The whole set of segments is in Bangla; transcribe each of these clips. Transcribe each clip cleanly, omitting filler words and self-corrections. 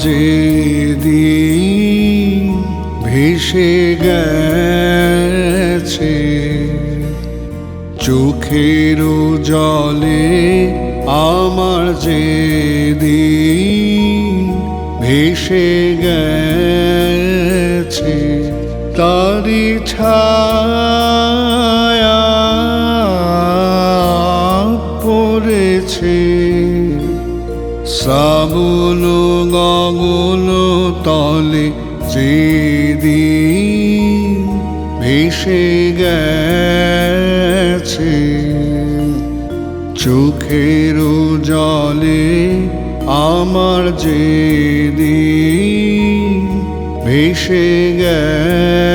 যেদিন ভেসে গেছে, চোখের জলে আমার যেদিন ভেসে গেছে, তারি ছায়া পড়েছে। শ্রাবণ গগন তলে যেদিন ভেসে গেছে, চোখের জলে আমার যেদিন ভেসে গেছে।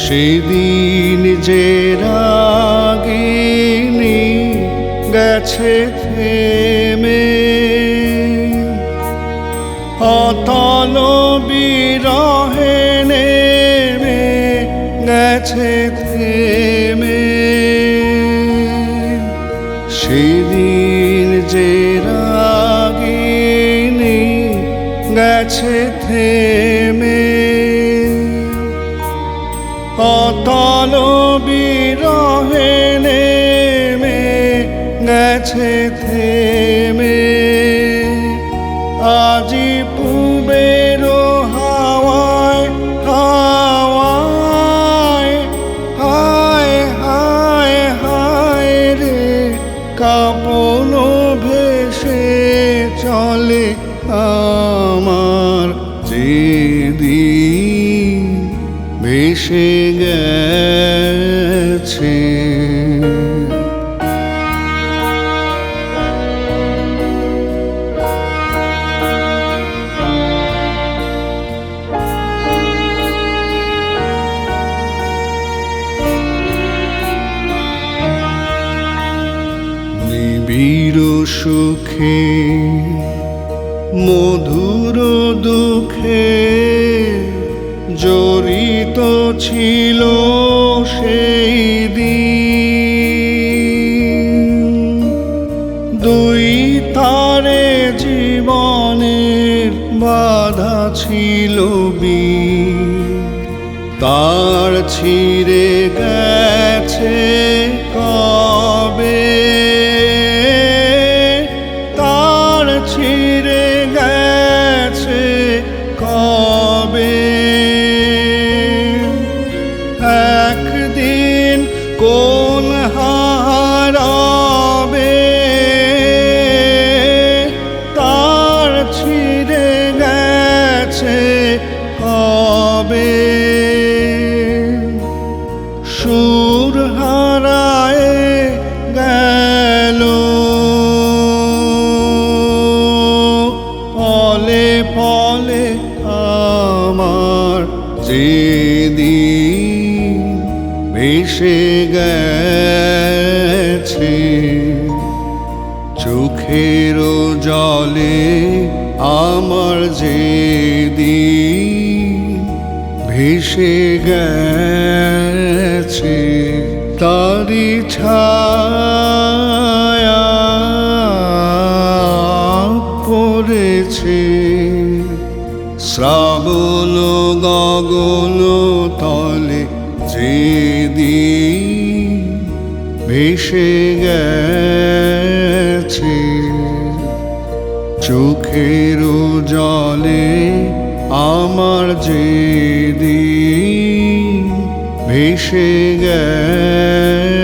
সেদিন যে রাগিনী গেছে থেমে, অতল বিরহে নেমে গেছে থেমে। সেদিন যে রাগিনী গেছে থেমে, অতল বিরহে নেমে গেছে থেমে। আজি পুবের হাওয়ায় হাওয়ায় হায় হায় হায় রে, কাঁপন ভেসে চলে আমার যেদিন ভেসে গেছে। নিবিড় সুখে মধুর দুঃখে জড়িত ছিল সেই দিন, দুই তারে জীবনের বাধা ছিল বিন, তার ছিঁড়ে গেছে কবে, তার ছিঁড়ে গেছে কবে। একদিন কোন হারাবে, তার ছিঁড়ে গেছে কবে। সুর হারায় গেল পলে পলে আমার যেদিন ভেসে গেছে, চোখের জলে আমার যেদিন ভেসে গেছে, তারি ছায়া পড়েছে। শ্রাবণ গগন তলে যেদিন ভেসে গেছে, চোখের জলে আমার যেদিন ভেসে গেছে।